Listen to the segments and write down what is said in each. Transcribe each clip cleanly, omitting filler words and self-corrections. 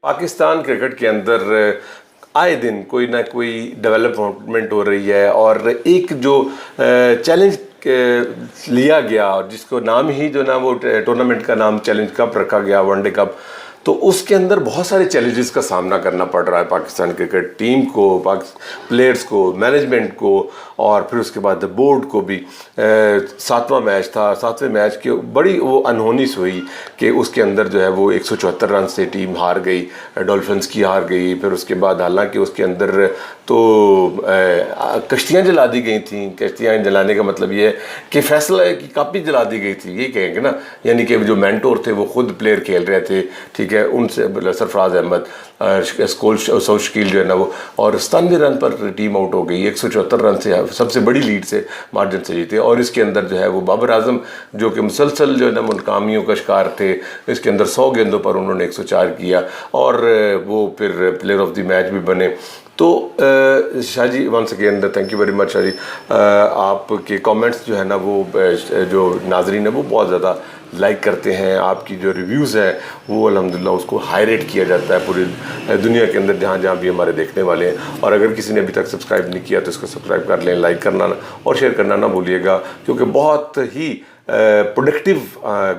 Pakistan cricket کے اندر آئے دن کوئی نہ کوئی ڈیولپمنٹ ہو رہی ہے، اور ایک جو چیلنج لیا گیا اور جس کو نام ہی جو نا وہ ٹورنامنٹ کا نام چیلنج کپ رکھا گیا، ون ڈے کپ، تو اس کے اندر بہت سارے چیلنجز کا سامنا کرنا پڑ رہا ہے پاکستان کرکٹ ٹیم کو، پلیئرز کو، مینجمنٹ کو، اور پھر اس کے بعد بورڈ کو بھی۔ 7واں میچ تھا، 7ویں میچ کی بڑی وہ انہونی ہوئی کہ اس کے اندر جو ہے وہ 174 رن سے ٹیم ہار گئی، ڈولفنز کی ہار گئی۔ پھر اس کے بعد حالانکہ اس کے اندر تو کشتیاں جلا دی گئی تھیں، کشتیاں جلانے کا مطلب یہ ہے کہ فیصلہ کی کاپی جلا دی گئی تھی، یہ کہیں گے نا، یعنی کہ جو مینٹور تھے وہ خود پلیئر کھیل رہے تھے، ٹھیک ہے، ان سے سرفراز احمد، سعود شکیل جو ہے نا وہ، اور 97 رن پر ٹیم آؤٹ ہو گئی، 174 رن سے سب سے بڑی لیڈ سے مارجن سے جیتے۔ اور اس کے اندر جو ہے وہ بابر اعظم جو کہ مسلسل جو ہے نا ناکامیوں کا شکار تھے، اس کے اندر 100 گیندوں پر انہوں نے 104 کیا، اور وہ پھر پلیئر آف دی میچ بھی بنے۔ تو Shah ji, once again thank you very much Shah ji, آپ کے کامنٹس جو ہے نا وہ جو ناظرین ہیں وہ بہت زیادہ لائک کرتے ہیں، آپ کی جو ریویوز ہیں وہ الحمدللہ اس کو ہائی ریٹ کیا جاتا ہے پوری دنیا کے اندر جہاں جہاں بھی ہمارے دیکھنے والے ہیں۔ اور اگر کسی نے ابھی تک سبسکرائب نہیں کیا تو اس کو سبسکرائب کر لیں، لائک کرنا اور شیئر کرنا نہ بھولیے گا، کیونکہ بہت ہی پروڈکٹیو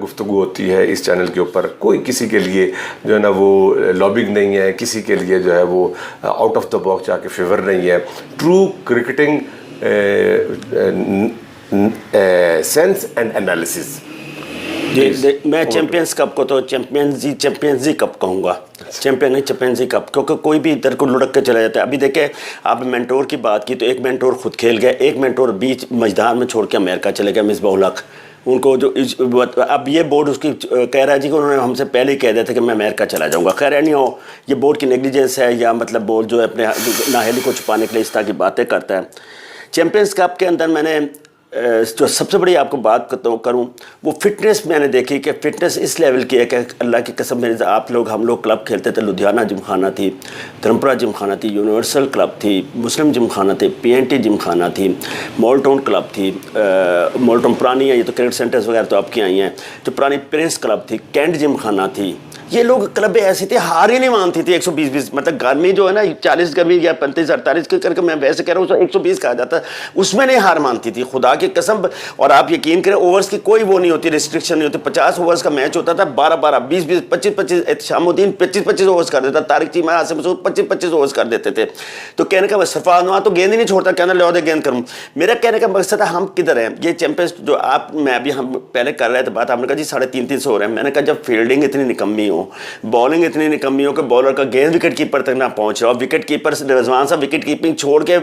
گفتگو ہوتی ہے اس چینل کے اوپر۔ کوئی کسی کے لیے جو ہے نا وہ لابنگ نہیں ہے، کسی کے لیے جو ہے وہ آؤٹ آف دا باکس جا کے فیور نہیں ہے۔ True cricketing sense and analysis. جی، میں چیمپئنز کپ کو تو چیمپئنز کپ کہوں گا، چیمپئنز کپ، کیونکہ کوئی بھی ادھر کو لڑک کے چلا جاتا ہے۔ ابھی دیکھیں، آپ مینٹور کی بات کی تو ایک مینٹور خود کھیل گیا، ایک مینٹور بیچ مجدار میں چھوڑ کے امریکہ چلے گیا، مصباح الحق۔ ان کو جو اب یہ بورڈ اس کی کہہ رہا ہے جی کہ انہوں نے ہم سے پہلے ہی کہہ دیا تھا کہ میں امریکہ چلا جاؤں گا۔ خیر نہیں ہو، یہ بورڈ کی نیگلیجنس ہے، یا مطلب بورڈ جو ہے اپنے نااہلی کو چھپانے کے لیے اس طرح کی باتیں کرتا ہے۔ چیمپئنز کپ کے اندر میں نے جو سب سے بڑی آپ کو بات کروں وہ فٹنس میں نے دیکھی کہ فٹنس اس لیول کی ہے کہ اللہ کی قسم، میرے آپ لوگ ہم لوگ کلب کھیلتے تھے، لدھیانہ جم خانہ تھی، دھرمپورہ جم خانہ تھی، یونیورسل کلب تھی، مسلم جم خانہ تھی، PNT جم خانہ تھی، مال ٹاؤن کلب تھی، مال ٹاؤن پرانی ہے، یہ تو کرکٹ سینٹرز وغیرہ تو آپ کی آئی ہیں، جو پرانی پرنس کلب تھی، کینٹ جم خانہ تھی۔ یہ لوگ کلبیں ایسی تھی، ہار ہی نہیں مانتی تھی 120 مطلب گرمی جو ہے نا 40 گرمی یا 35-48 کے کر کے، میں ویسے کہہ رہا ہوں 120 کہا جاتا ہے، اس میں نہیں ہار مانتی تھی، خدا کی قسم۔ اور آپ یقین کریں، اوورز کی کوئی وہ نہیں ہوتی، ریسٹرکشن نہیں ہوتی۔ 50 اوورز کا میچ ہوتا تھا، 12-12 20-20 25-25 احتشام الدین 25-25 اوورز کر دیتا، طارق چیمہ، آصف مسعود 25-25 اوورز کر دیتے تھے۔ تو کہنے کا سرفراز نواز تو گیند ہی نہیں چھوڑتا، کہنا لو دے گیند کروں۔ میرا کہنے کا مقصد ہے ہم کدھر ہیں؟ یہ چیمپئنز جو آپ میں ابھی ہم پہلے کر رہے تھے بات، آپ نے کہا جی 350 ہو رہے ہیں۔ میں نے کہا جب فیلڈنگ اتنی نکمی ہو، بالنگ اتنی نکمی ہو کہ بالر کا گیند وکٹ کیپر تک نہ پہنچ رہا، اور وکٹ کیپر رضوان صاحب وکٹ کیپنگ چھوڑ کے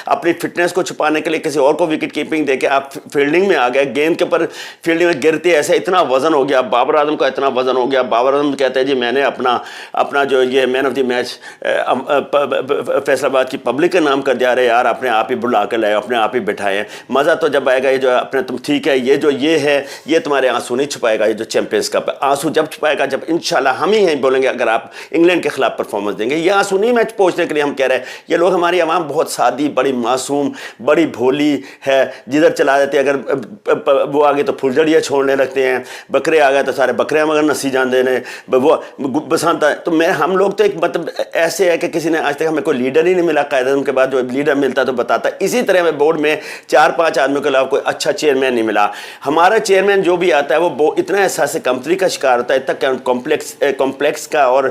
اپنی فٹنس کو چھپانے کے لیے کسی اور کو وکٹ کیپنگ دے کے آپ فیلڈنگ میں آ گئے، گیند کے اوپر فیلڈنگ میں گرتے ایسے اتنا وزن ہو گیا، بابر اعظم کا اتنا وزن ہو گیا۔ بابر اعظم کہتے ہیں جی میں نے اپنا جو یہ مین آف دی میچ فیصل آباد کی پبلک کا نام کر دیا، رہے یار اپنے آپ ہی بلا کے لائے، اپنے آپ ہی بٹھائے، مزہ تو جب آئے گا یہ جو اپنے تم ٹھیک ہے، یہ ہے، یہ تمہارے آنسو نہیں چھپائے گا۔ یہ جو چیمپئنز کپ ہے، آنسو جب چھپائے گا جب انشاءاللہ ہم ہی ہیں بولیں گے اگر آپ انگلینڈ کے خلاف پرفارمنس دیں گے۔ یہ آنسو نہیں میچ پہنچنے کے لیے ہم کہہ رہے ہیں، یہ لوگ ہماری عوام بہت سادی، بڑی معصوم، بڑی بھولی ہے، جدھر چلا جاتے ہیں، اگر وہ آگے تو پھلجڑیاں چھوڑنے لگتے ہیں، بکرے آ گئے تو سارے بکرے مگر نسی جان دینے، وہ بسانتا ہے۔ تو ہم لوگ تو ایک مطلب ایسے ہے کہ کسی نے آج تک ہمیں کوئی لیڈر ہی نہیں ملا، قائد اعظم کے بعد جو لیڈر ملتا تو بتاتا۔ اسی طرح میں بورڈ میں 4-5 آدمیوں کے علاوہ کوئی اچھا چیئرمین نہیں ملا۔ ہمارا چیئرمین جو بھی آتا ہے وہ اتنا احساس کمتری کا شکار ہوتا ہے، اتنا کمپلیکس کا اور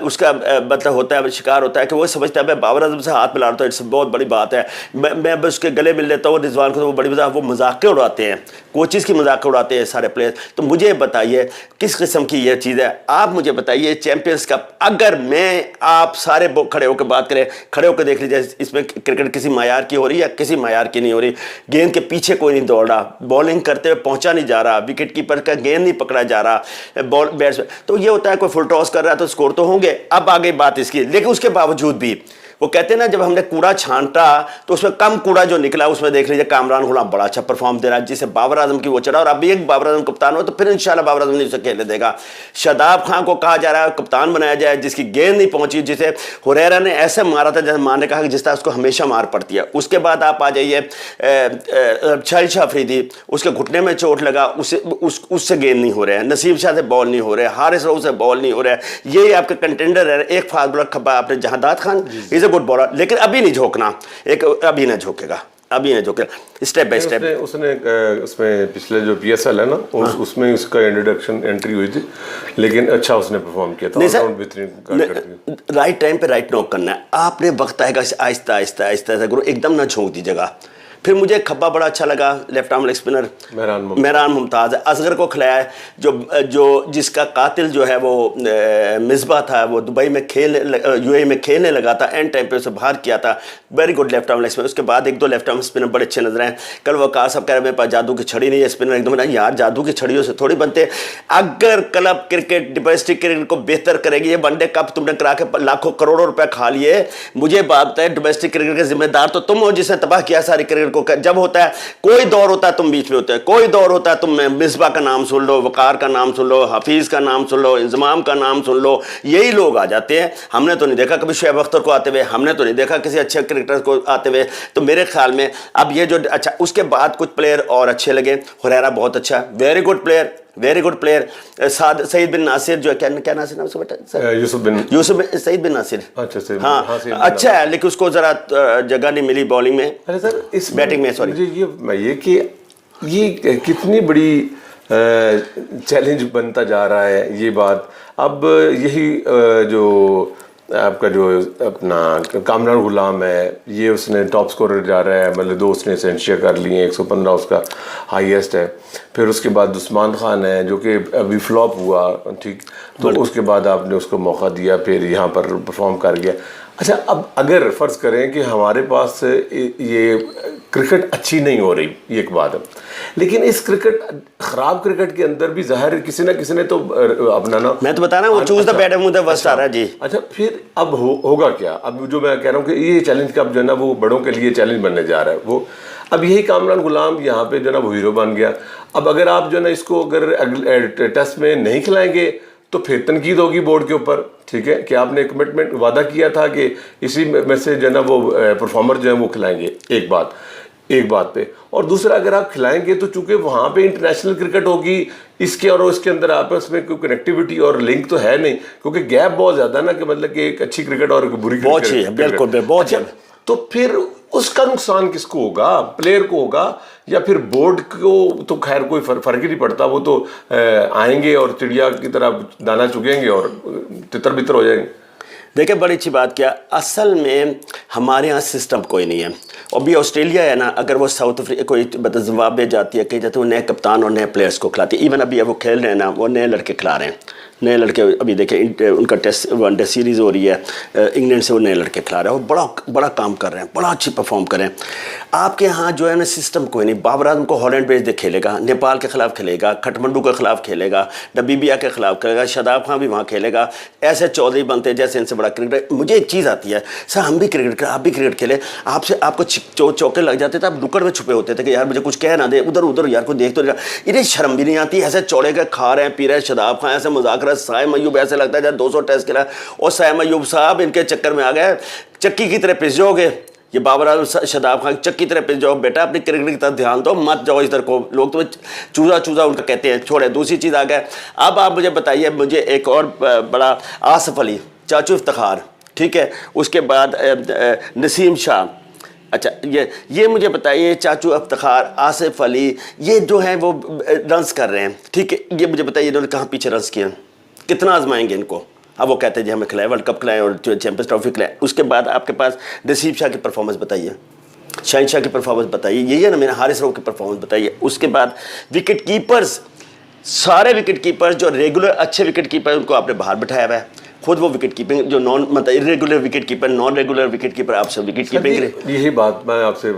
اس کا مطلب ہوتا ہے، شکار ہوتا ہے کہ وہ سمجھتا ہے بابر اعظم سے ہاتھ ملا رہا ہوں، بہت بڑی بات ہے، میں اس کے گلے مل لیتا ہوں رضوان کو، تو وہ بڑی بات، وہ مذاقیں اڑاتے ہیں، کوچز کی مذاق اڑاتے ہیں سارے پلیئر۔ تو مجھے بتائیے کس قسم کی یہ چیز ہے؟ آپ مجھے بتائیے چیمپئنز کپ، اگر میں آپ سارے کھڑے ہو کے بات کریں، کھڑے ہو کے دیکھ لیجیے، اس میں کرکٹ کسی معیار کی ہو رہی ہے یا کسی معیار کی نہیں ہو رہی؟ گیند کے پیچھے کوئی نہیں دوڑ رہا، بالنگ کرتے ہوئے پہنچا نہیں جا رہا، وکٹ کیپر کا گیند نہیں پکڑا جا رہا، بیٹسمین تو یہ ہوتا ہے کوئی فل ٹاس کر رہا ہے تو اسکور تو ہوں گے، اب آگے بات اس کی، لیکن اس کے باوجود بھی وہ کہتے ہیں نا جب ہم نے کوڑا چھانٹا تو اس میں کم کوڑا جو نکلا اس میں دیکھ لیجیے کامران غلام بڑا اچھا پرفارم دے رہا ہے جسے بابر اعظم کی وہ چڑھا, اور ابھی ایک بابر اعظم کپتان ہو تو پھر انشاءاللہ بابر اعظم نہیں اسے کھیلنے دے گا. شاداب خان کو کہا جا رہا ہے کپتان بنایا جائے جس کی گیند نہیں پہنچی, جسے ہریرا نے ایسے مارا تھا جیسے مارنے کہا کہ جس طرح اس کو ہمیشہ مار پڑتی ہے. اس کے بعد آپ آ جائیے شاہد شاہ افریدی, اس کے گھٹنے میں چوٹ لگا, اس سے گیند نہیں ہو رہے ہیں, نصیب شاہ سے بال نہیں ہو رہے, حارث رؤف سے بال نہیں ہو رہا ہے. یہی آپ کے کنٹینڈر ہے. ایک فاسٹ بالر کھپا آپ نے جہانداد خان, از اے گڈ بالر, لیکن ابھی نہیں جھونکنا, ابھی نہ جھونکے گا, ابھی نہ جھونکے گا, اسٹیپ بائی اسٹیپ. اس نے اس میں پچھلے جو پی ایس ایل ہے نا اس میں اس کا انٹروڈکشن انٹری ہوئی تھی, لیکن اچھا اس نے پرفارم کیا تھا. رائٹ ٹائم پہ رائٹ نوک کرنا ہے. آپ نے وقت آئے گا آہستہ آہستہ آہستہ آہستہ کرو, ایک دم نہ جھونک دیجیے گا. پھر مجھے کھبا بڑا اچھا لگا, left arm leg spinner Mehran Mumtaz ہے, اصغر کو کھلایا ہے, جو جس کا قاتل جو ہے وہ مصباح تھا, وہ دبئی میں یو اے میں کھیلنے لگا تھا, اینڈ ٹائم پہ اسے باہر کیا تھا. Very good left arm leg spinner. اس کے بعد ایک دو لیفٹ آرم اسپنر بڑے اچھے نظر آئے. کل وہ کہا صاحب کہہ رہے میرے پاس جادو کی چھڑی نہیں ہے, اسپنر ایک دم یار جادو کی چھڑیوں سے تھوڑی بنتے. اگر کلب کرکٹ ڈومیسٹک کرکٹ کو بہتر کرے گی, یہ ون ڈے کپ تم نے کرا کے لاکھوں کروڑوں روپے کھا لیے, مجھے بات بتائے ڈومیسٹک کرکٹ کے ذمہ دار تو تم ہو جس نے تباہ کیا ساری کرکٹ کو. جب ہوتا ہے کوئی دور ہوتا ہے تم بیچ میں ہوتے ہیں, کوئی دور ہوتا ہے تم مصباح کا نام سن لو, وقار کا نام سن لو, حفیظ کا نام سن لو, انضمام کا نام سن لو, یہی لوگ آ جاتے ہیں. ہم نے تو نہیں دیکھا کبھی شعیب اختر کو آتے ہوئے, ہم نے تو نہیں دیکھا کسی اچھے کرکٹر کو آتے ہوئے. تو میرے خیال میں اب یہ جو اچھا, اس کے بعد کچھ پلیئر اور اچھے لگے. ہریرا بہت اچھا, very good player, very good player. Saeed bin Nasir جو ہے, کیا ناصر نام اس کا بیٹا, یوسف سعید بن ناصر, ہاں اچھا ہے, لیکن اس کو ذرا جگہ نہیں ملی بالنگ میں, بیٹنگ میں. سوری یہ کہ یہ کتنی بڑی چیلنج بنتا جا رہا ہے یہ بات. اب یہی جو آپ کا جو اپنا کامران غلام ہے, یہ اس نے ٹاپ سکورر جا رہا ہے, مطلب 2 اس نے سینچریاں کر لی ہیں, 115 اس کا ہائیسٹ ہے. پھر اس کے بعد عثمان خان ہے جو کہ ابھی فلاپ ہوا, ٹھیک, تو اس کے بعد آپ نے اس کو موقع دیا, پھر یہاں پر پرفارم کر گیا. اچھا, اب اگر فرض کریں کہ ہمارے پاس یہ کرکٹ اچھی نہیں ہو رہی, یہ ایک بات ہے, لیکن اس کرکٹ خراب کرکٹ کے اندر بھی ظاہر کسی نہ تو اپنا نا, میں تو بتا رہا ہوں وہ choose the bat with the worst آ رہا ہے. جی اچھا, پھر اب ہوگا کیا؟ اب جو میں کہہ رہا ہوں کہ یہ چیلنج کا اب جو ہے نا وہ بڑوں کے لیے چیلنج بننے جا رہا ہے. وہ اب یہی کامران غلام یہاں پہ جو ہے نا وہ ہیرو بن گیا. اب اگر آپ جو ہے نا اس کو اگر ٹیسٹ میں نہیں کھلائیں گے تو پھر تنقید ہوگی بورڈ کے اوپر, ٹھیک ہے, کہ آپ نے کمٹمنٹ وعدہ کیا تھا کہ اسی میں سے جو ہے نا وہ پرفارمر جو ہیں وہ کھلائیں گے. ایک بات پہ, اور دوسرا اگر آپ کھلائیں گے تو چونکہ وہاں پہ انٹرنیشنل کرکٹ ہوگی, اس کے اور اس کے اندر آپس میں کوئی کنیکٹیوٹی اور لنک تو ہے نہیں, کیونکہ گیپ بہت زیادہ نا, کہ مطلب کہ ایک اچھی کرکٹ اور ایک بری کرکٹ. بالکل بہت. تو پھر اس کا نقصان کس کو ہوگا؟ پلیئر کو ہوگا یا پھر بورڈ کو؟ تو خیر کوئی فرق ہی نہیں پڑتا, وہ تو آئیں گے اور چڑیا کی طرح دانا چگیں گے اور تتر بتر ہو جائیں گے. دیکھیں بڑی اچھی بات کیا, اصل میں ہمارے ہاں سسٹم کوئی نہیں ہے. اور بھی آسٹریلیا ہے نا, اگر وہ ساؤتھ افریقہ کوئی زمبابوے جاتی ہے کہیں جاتے ہیں, وہ نئے کپتان اور نئے پلیئرس کو کھلاتی ہے. ایون ابھی وہ کھیل رہے ہیں نا, وہ نئے لڑکے کھلا رہے ہیں, نئے لڑکے. ابھی دیکھیں ان کا ٹیسٹ ون ڈے سیریز ہو رہی ہے انگلینڈ سے, وہ نئے لڑکے کھلا رہے ہیں, وہ بڑا کام کر رہے ہیں, بڑا اچھی پرفارم کر رہے ہیں. آپ کے ہاں جو ہے نا سسٹم کوئی نہیں. بابر اعظم کو ہالینڈ بھیج دے کھیلے گا, نیپال کے خلاف کھیلے گا, کھٹمنڈو کے خلاف کھیلے گا, نبیبیا کے خلاف کھیلے گا, شاداب خان بھی وہاں کھیلے گا. ایسے چودھری بنتے جیسے ان سے بڑا کرکٹر. مجھے ایک چیز آتی ہے سر, ہم بھی کرکٹ آپ بھی کرکٹ کھیلے, آپ کو چوکے لگ جاتے تھے, آپ نکڑ میں چھپے ہوتے تھے کہ یار مجھے کچھ کہہ نہ دے, ادھر یار کو دیکھ تو انہیں شرم بھی نہیں آتی. ایسے چوڑے کے کھا رہے ہیں پی رہے ہیں, شاداب خان ایسے مذاکرات, سائم ایوب ایسے لگتا ہے جب 200 ٹیسٹ کھیلا, اور سائم ایوب صاحب ان کے چکر میں آ گئے, چکی کی طرح پس جاؤ گے. یہ بابر اعظم شاداب خان چکی طرح پس جاؤ, بیٹا اپنی کرکٹ کی طرف دھیان دو, مت جاؤ ادھر کو. لوگ تمہیں چوزا ان کا کہتے ہیں, چھوڑے. دوسری چیز آ گیا, اب آپ مجھے بتائیے, مجھے ایک اور بڑا, آصف علی, چاچو افتخار, ٹھیک ہے, اس کے بعد نسیم شاہ. اچھا یہ مجھے بتائیے, چاچو افتخار, آصف علی, یہ جو ہیں وہ رنس کر رہے ہیں, ٹھیک ہے, یہ مجھے بتائیے انہوں نے کہاں پیچھے رنس کیے, کتنا آزمائیں گے ان کو؟ اب وہ کہتے ہیں جی ہمیں کھلائے, ورلڈ کپ کھلائیں اور چیمپئنز ٹرافی کھلائیں. اس کے بعد آپ کے پاس نصیب شاہ کی پرفارمنس بتائیے, شہنشاہ کی پرفارمنس بتائیے, یہی ہے نا میرا, حارث رؤف کی پرفارمنس بتائیے. اس کے بعد وکٹ کیپرز, سارے وکٹ کیپرز جو ریگولر اچھے وکٹ کیپر ان کو آپ نے باہر بٹھایا ہوا ہے. خود وہ وکٹ کیپنگ جو مطلب regular wicket keeper, non regular wicket keeper, آپ سے وکٹ کیپنگ. یہی بات میں آپ سے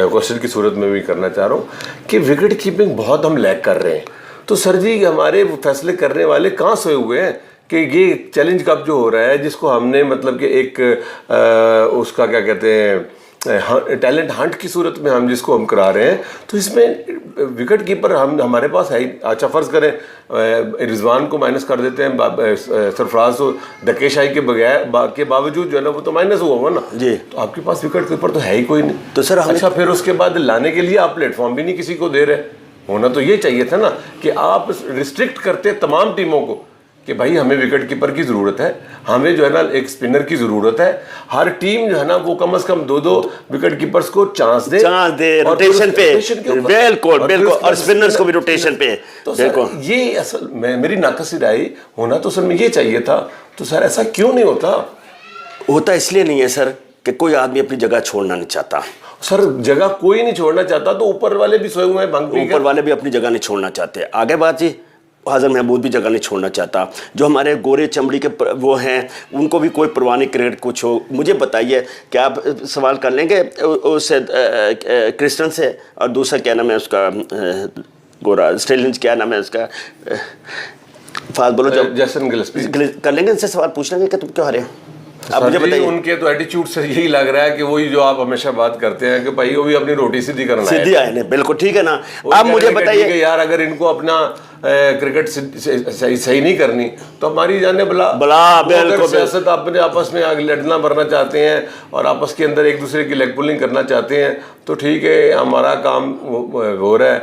کوشچن کی صورت میں بھی کرنا چاہ رہا ہوں کہ وکٹ کیپنگ بہت ہم لیک کر رہے ہیں. تو سر جی ہمارے فیصلے کرنے والے کہاں سوئے ہوئے ہیں کہ یہ چیلنج کپ جو ہو رہا ہے جس کو ہم نے مطلب کہ ایک اس کا کیا کہتے ہیں ٹیلنٹ ہنٹ کی صورت میں ہم جس کو ہم کرا رہے ہیں، تو اس میں وکٹ کیپر ہمارے پاس ہے. اچھا فرض کریں رضوان کو مائنس کر دیتے ہیں، سرفراز کو دکے شاہی کے باوجود جو ہے نا وہ تو مائنس ہوا ہوا نا جی، تو آپ کے پاس وکٹ کیپر تو ہے ہی کوئی نہیں. تو سر اچھا پھر اس کے بعد لانے کے لیے آپ پلیٹ فارم بھی نہیں کسی کو دے رہے. ہونا تو یہ چاہیے تھا نا کہ آپ ریسٹرکٹ کرتے تمام ٹیموں کو کہ بھائی ہمیں وکٹ کیپر کی ضرورت ہے، ہمیں جو ہے نا ایک اسپنر کی ضرورت ہے. ہر ٹیم جو ہے نا وہ کم از کم 2 وکٹ کیپرز کو چانس دے روٹیشن پہ. بالکل بالکل، اور اسپنرز کو بھی روٹیشن پہ. تو سر یہ اصل میری ناقص رائے ہونا تو اصل میں یہ چاہیے تھا. تو سر ایسا کیوں نہیں ہوتا اس لیے نہیں ہے سر کہ کوئی آدمی اپنی جگہ چھوڑنا نہیں چاہتا. سر جگہ کوئی نہیں چھوڑنا چاہتا تو اوپر والے بھی سوئے ہوئے ہیں بھنگ پی کر. اوپر والے بھی اپنی جگہ نہیں چھوڑنا چاہتے. آگے بات جی، حاضر محمود بھی جگہ نہیں چھوڑنا چاہتا. جو ہمارے گورے چمڑی کے وہ ہیں ان کو بھی کوئی پرواہ نہیں کرکٹ کچھ ہو. مجھے بتائیے کہ آپ سوال کر لیں گے اس سے کرسٹن سے، اور دوسرا کیا نام ہے اس کا گورا اسٹریلینز کیا نام ہے اس کا، فاس بولو جب جیسن گلسپی کر لیں گے ان سے سوال پوچھ لیں گے کہ تم کیوں ہارے. اب مجھے بتائیے ان کے تو ایٹیچیوڈ سے یہی لگ رہا ہے کہ وہی جو آپ ہمیشہ بات کرتے ہیں کہ بھائی وہ بھی اپنی روٹی سیدھی کرنا ہے. سیدھی آئے. بالکل ٹھیک ہے نا. اب مجھے بتائیے کہ یار اگر ان کو اپنا کرکٹ صحیح نہیں کرنی تو ہماری جانے بلا سیاست اپنے آپس میں لڑنا بھرنا چاہتے ہیں اور آپس کے اندر ایک دوسرے کی لیگ پولنگ کرنا چاہتے ہیں تو ٹھیک ہے، ہمارا کام ہو رہا ہے.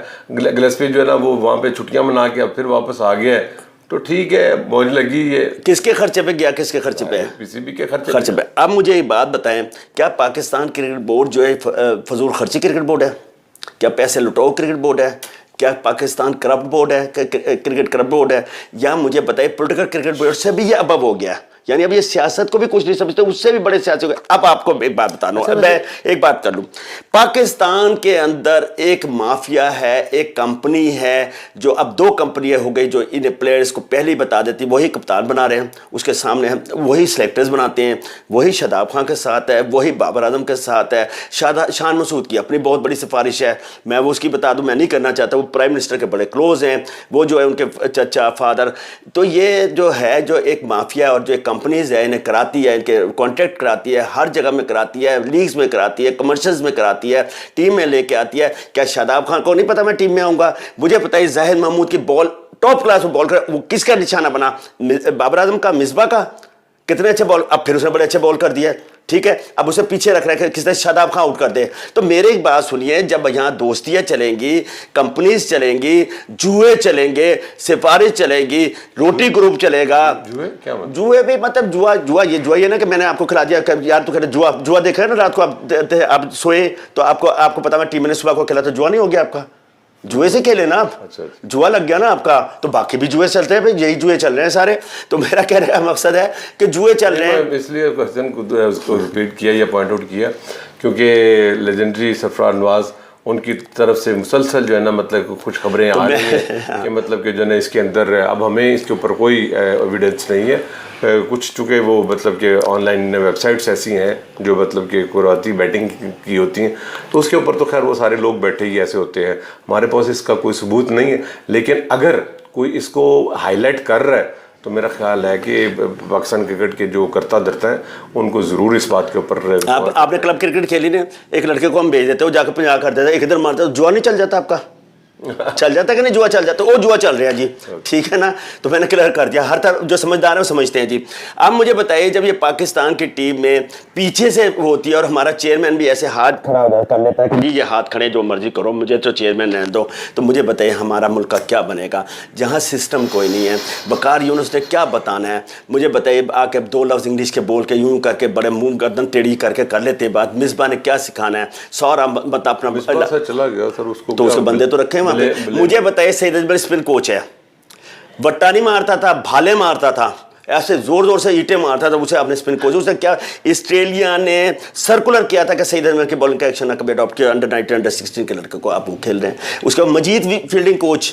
گلسپی جو ہے نا وہ وہاں پہ چھٹیاں منا کے اب پھر واپس آ گیا ہے تو ٹھیک ہے، موج لگی. یہ کس کے خرچے پہ گیا، کس کے خرچے پہ؟ پی سی بی کے خرچے پہ. اب مجھے ایک بات بتائیں، کیا پاکستان کرکٹ بورڈ جو ہے فضول خرچی کرکٹ بورڈ ہے؟ کیا پیسے لٹاؤ کرکٹ بورڈ ہے؟ کیا پاکستان کرپٹ بورڈ ہے، کرکٹ کرپٹ بورڈ ہے؟ یا مجھے بتائیے پولیٹیکل کرکٹ بورڈ سے بھی یہ ابو ہو گیا، یعنی اب یہ سیاست کو بھی کچھ نہیں سمجھتے، اس سے بھی بڑے سیاسی ہو گئے. اب آپ کو ایک بات بتانا ہوں، میں ایک بات کر لوں. پاکستان کے اندر ایک مافیا ہے، ایک کمپنی ہے جو اب 2 کمپنیاں ہو گئی جو ان پلیئرز کو پہلے ہی بتا دیتی. وہی کپتان بنا رہے ہیں، اس کے سامنے وہی سلیکٹرز بناتے ہیں، وہی شاداب خان کے ساتھ ہے، وہی بابر اعظم کے ساتھ ہے. شان مسعود کی اپنی بہت بڑی سفارش ہے، میں وہ اس کی بتا دوں، میں نہیں کرنا چاہتا. وہ پرائم منسٹر کے بڑے کلوز ہیں، وہ جو ہے ان کے چچا فادر. تو یہ جو ہے جو ایک مافیا اور جو ایک کمپنیز ہے انہیں کراتی ہے، ان کے کانٹیکٹ کراتی ہے، ہر جگہ میں کراتی ہے، لیگز میں کراتی ہے، کمرشلز میں کراتی ہے، ٹیم میں لے کے آتی ہے. کیا شاداب خان کو نہیں پتا میں ٹیم میں آؤں گا؟ مجھے پتا ہے زاہد محمود کی بال ٹاپ کلاس میں بال کر، وہ کس کا نشانہ بنا؟ بابر اعظم کا، مصباح کا. کتنے اچھے بال، اب پھر اس نے بڑے اچھے بال کر دیا. ٹھیک ہے، اب اسے پیچھے رکھ رہا ہے کس طرح شاداب خان آؤٹ کر دے. تو میرے ایک بات سنیے، جب یہاں دوستیاں چلیں گی، کمپنیز چلیں گی، جوئے چلیں گے، سفارش چلے گی، روٹی گروپ چلے گا. جوئے بھی مطلب جوا یہ نا کہ میں نے آپ کو کھلا دیا کہ یار تو جوا دیکھ رہے ہیں نا رات کو آپ سوئے تو آپ کو پتا میں ٹیم نے صبح کو کھیلا تو جوا نہیں ہو گیا آپ کا؟ جوئے سے کھیلے نا آپ، جوا لگ گیا نا آپ کا. تو باقی بھی جوئے چلتے ہیں، یہی جوئے چل رہے ہیں سارے. تو میرا کہنے کا مقصد ہے کہ جوئے چل رہے ہیں. اس لیے کوشچن کو اس کو ریپیٹ کیا یا پوائنٹ آؤٹ کیا کیونکہ لیجنڈری سرفراز نواز ان کی طرف سے مسلسل جو ہے نا مطلب کچھ خبریں آ رہی ہیں کہ مطلب کہ جو ہے نا اس کے اندر اب ہمیں اس کے اوپر کوئی ایویڈنس نہیں ہے. کچھ چونکہ وہ مطلب کہ آن لائن ویب سائٹس ایسی ہیں جو مطلب کہ کراتی بیٹنگ کی ہوتی ہیں تو اس کے اوپر تو خیر وہ سارے لوگ بیٹھے ہی ایسے ہوتے ہیں. ہمارے پاس اس کا کوئی ثبوت نہیں ہے، لیکن اگر کوئی اس کو ہائی لائٹ کر رہا ہے تو میرا خیال ہے کہ پاکستان کرکٹ کے جو کرتا دھرتا ہے ان کو ضرور اس بات کے اوپر. آپ نے کلب کرکٹ کھیلی نا، ایک لڑکے کو ہم بھیج دیتے، وہ جا کے 50 کر دیتا، ایک ادھر مارتا، جوا نہیں چل جاتا آپ کا؟ چل جاتا کہ نہیں؟ جوا چل جاتا. وہ جوا چل رہا ہے جی، ٹھیک ہے نا. تو میں نے کلیئر کر دیا، ہر طرف جو سمجھدار ہیں وہ سمجھتے ہیں جی. اب مجھے بتائیے، جب یہ پاکستان کی ٹیم میں پیچھے سے ہوتی ہے اور ہمارا چیئرمین بھی ایسے ہاتھ کھڑا کر لیتا ہے کہ جی یہ ہاتھ کھڑے جو مرضی کرو، مجھے تو چیئرمین رہنے دو، تو مجھے بتائیے ہمارا ملک کا کیا بنے گا جہاں سسٹم کوئی نہیں ہے؟ بکار یونس نے کیا بتانا ہے؟ مجھے بتائیے، آ کے 2 لفظ انگلش کے بول کے یوں کر کے بڑے منہ گردن ٹیڑھی کر کے کر لیتے بات. مصباح نے کیا سکھانا ہے؟ سورا مت اپنا چلا گیا سر، اس کو تو اس کے بندے تو رکھے ہیں وہاں پہ. مجھے بتائیے سعید اجمل اسپن کوچ ہے، وٹا نہیں مارتا تھا، بھالے مارتا تھا، ایسے زور سے اینٹیں مارتا تھا. اسے اپنے اسپن کوچ، اس نے کیا آسٹریلیا نے سرکولر کیا تھا کہ سعید اجمل کی بالنگ کا ایکشن نہ کبھی اڈاپٹ کیا. انڈر 19 انڈر 16 کے لڑکے کو آپ وہ کھیل رہے ہیں. اس کے بعد مجید فیلڈنگ کوچ